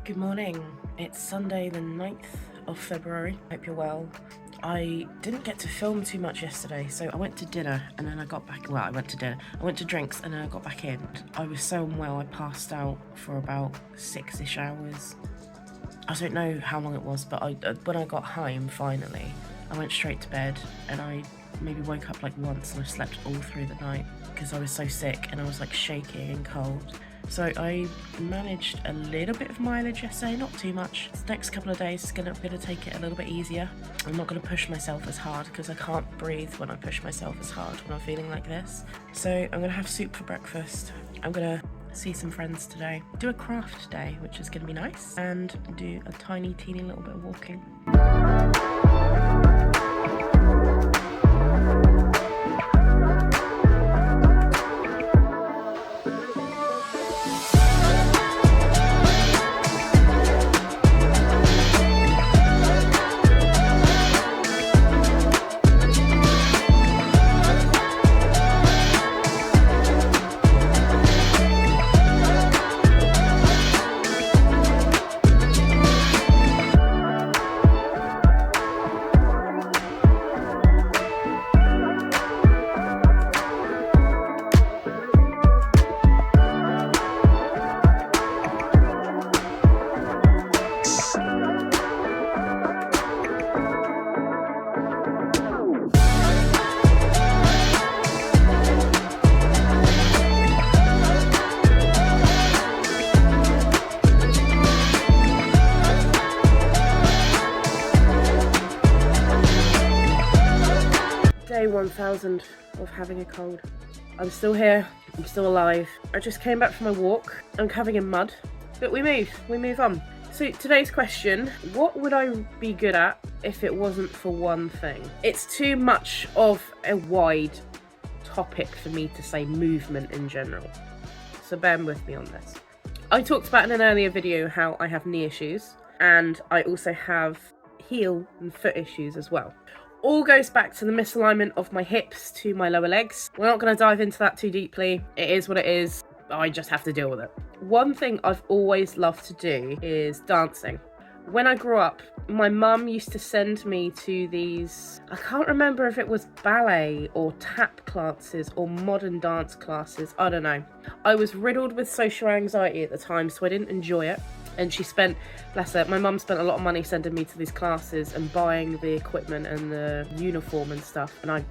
Good morning. It's Sunday the 9th of February. Hope you're well. I didn't get to film too much yesterday, so I went to dinner and then I got back. Well, I went to dinner. I went to drinks and then I got back in. I was so unwell, I passed out for about 6-ish hours. I don't know how long it was, but when I got home finally, I went straight to bed and I maybe woke up like once and I slept all through the night because I was so sick and I was like shaking and cold. So I managed a little bit of mileage yesterday, not too much. This next couple of days I'm gonna take it a little bit easier. I'm not gonna push myself as hard because I can't breathe when I push myself as hard when I'm feeling like this. So I'm gonna have soup for breakfast. I'm gonna see some friends today, do a craft day, which is gonna be nice, and do a teeny little bit of walking. Day 1000 of having a cold. I'm still here, I'm still alive. I just came back from my walk. I'm covered in mud, but we move on. So today's question, what would I be good at if it wasn't for one thing? It's too much of a wide topic for me to say movement in general, so bear with me on this. I talked about in an earlier video how I have knee issues and I also have heel and foot issues as well. All goes back to the misalignment of my hips to my lower legs. We're not going to dive into that too deeply. It is what it is. I just have to deal with it. One thing I've always loved to do is dancing. When I grew up, my mum used to send me to these, I can't remember if it was ballet or tap classes or modern dance classes, I don't know. I was riddled with social anxiety at the time, so I didn't enjoy it. And she spent, bless her, my mum spent a lot of money sending me to these classes and buying the equipment and the uniform and stuff, and I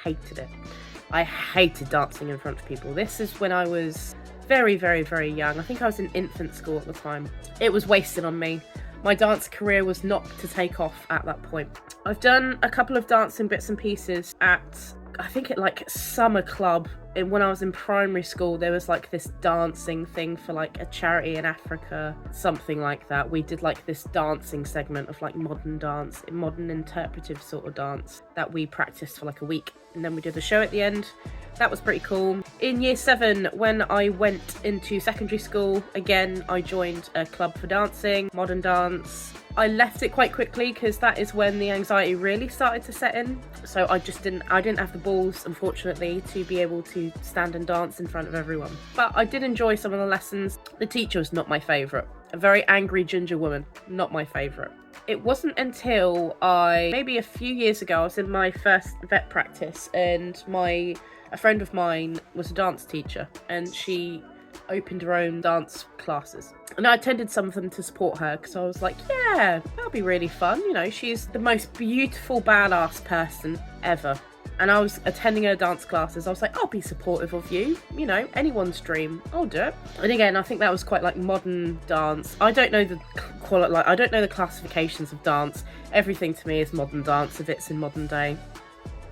hated it. I hated dancing in front of people. This is when I was very young. I think I was in infant school at the time. It was wasted on me. My dance career was not to take off at that point. I've done a couple of dancing bits and pieces at, I think at like summer club. And when I was in primary school, there was like this dancing thing for like a charity in Africa, something like that. We did like this dancing segment of like modern dance, modern interpretive sort of dance that we practiced for like a week. And then we did the show at the end. That was pretty cool. In year 7, when I went into secondary school, again, I joined a club for dancing, modern dance. I left it quite quickly because that is when the anxiety really started to set in. So I didn't have the balls, unfortunately, to be able to stand and dance in front of everyone. But I did enjoy some of the lessons. The teacher was not my favourite. A very angry ginger woman, not my favourite. It wasn't until maybe a few years ago, I was in my first vet practice and a friend of mine was a dance teacher and she opened her own dance classes. And I attended some of them to support her because I was like, yeah, that'll be really fun. You know, she's the most beautiful, badass person ever. And I was attending her dance classes. I was like, I'll be supportive of you. You know, anyone's dream. I'll do it. And again, I think that was quite like modern dance. I don't know I don't know the classifications of dance. Everything to me is modern dance if it's in modern day.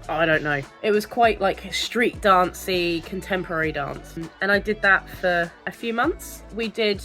I don't know. It was quite like street dancey, contemporary dance. And I did that for a few months. We did,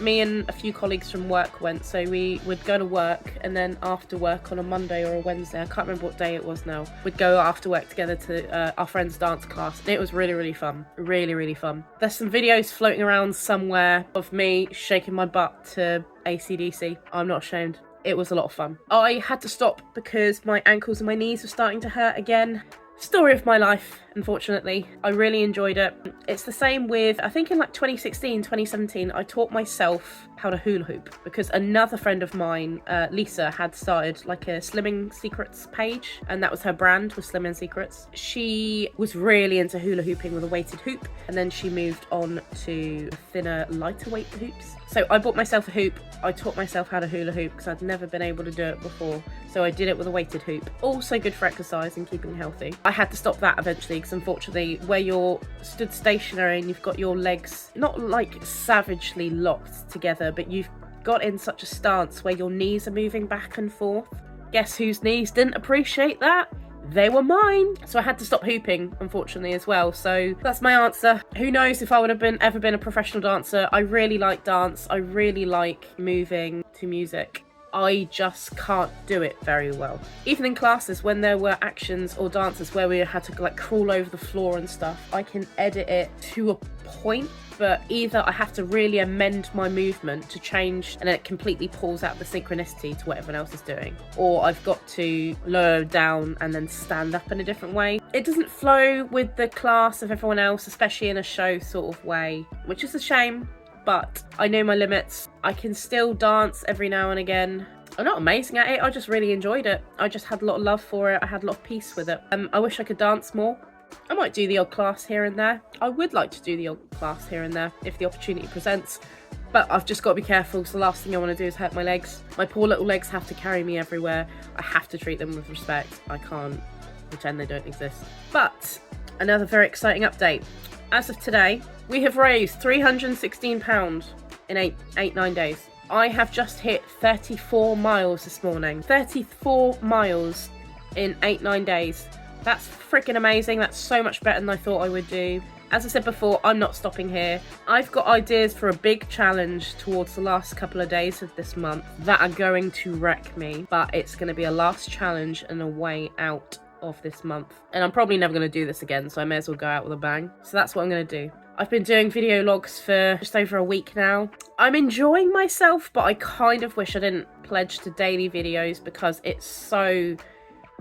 me and a few colleagues from work went, so we would go to work and then after work on a Monday or a Wednesday, I can't remember what day it was now, we'd go after work together to our friend's dance class. And it was really fun. Really fun. There's some videos floating around somewhere of me shaking my butt to AC/DC. I'm not ashamed. It was a lot of fun. I had to stop because my ankles and my knees were starting to hurt again. Story of my life, unfortunately. I really enjoyed it. It's the same with, I think in like 2016, 2017, I taught myself how to hula hoop, because another friend of mine, Lisa, had started like a Slimming Secrets page, and that was her brand, was Slimming Secrets. She was really into hula hooping with a weighted hoop, and then she moved on to thinner, lighter weight hoops. So I bought myself a hoop. I taught myself how to hula hoop because I'd never been able to do it before. So I did it with a weighted hoop. Also good for exercise and keeping healthy. I had to stop that eventually because unfortunately where you're stood stationary and you've got your legs not like savagely locked together, but you've got in such a stance where your knees are moving back and forth. Guess whose knees didn't appreciate that? They were mine. So I had to stop hooping, unfortunately, as well. So that's my answer. Who knows if I would have ever been a professional dancer. I really like dance. I really like moving to music. I just can't do it very well. Even in classes, when there were actions or dances where we had to like crawl over the floor and stuff, I can edit it to a point, but either I have to really amend my movement to change and it completely pulls out the synchronicity to what everyone else is doing, or I've got to lower down and then stand up in a different way. It doesn't flow with the class of everyone else, especially in a show sort of way, which is a shame. But I know my limits. I can still dance every now and again. I'm not amazing at it, I just really enjoyed it. I just had a lot of love for it. I had a lot of peace with it. I wish I could dance more. I might do the odd class here and there. I would like to do the odd class here and there if the opportunity presents. But I've just got to be careful because the last thing I want to do is hurt my legs. My poor little legs have to carry me everywhere. I have to treat them with respect. I can't pretend they don't exist. But another very exciting update. As of today, we have raised £316 in 9 days. I have just hit 34 miles this morning. 34 miles in 9 days. That's freaking amazing. That's so much better than I thought I would do. As I said before, I'm not stopping here. I've got ideas for a big challenge towards the last couple of days of this month that are going to wreck me, but it's going to be a last challenge and a way out of this month. And I'm probably never going to do this again, so I may as well go out with a bang. So that's what I'm going to do. I've been doing video logs for just over a week now. I'm enjoying myself, but I kind of wish I didn't pledge to daily videos because it's so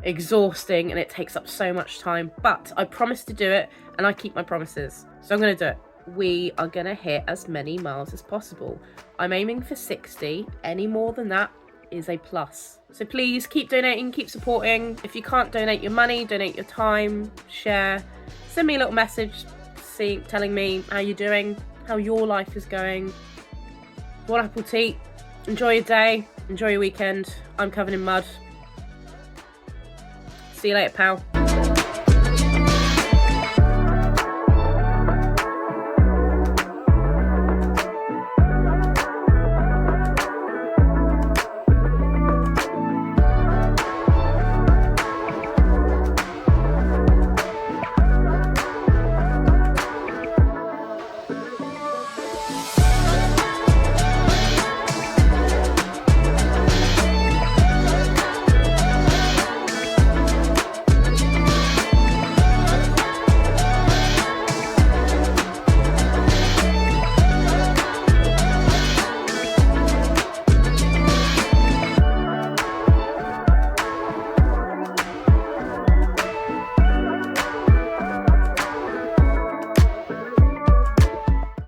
exhausting and it takes up so much time. But I promised to do it and I keep my promises. So I'm going to do it. We are going to hit as many miles as possible. I'm aiming for 60. Any more than that is a plus. So please keep donating, keep supporting. If you can't donate your money, donate your time, share, send me a little message telling me how you're doing, how your life is going. Bon appetit. Enjoy your day, enjoy your weekend. I'm covered in mud. See you later, pal.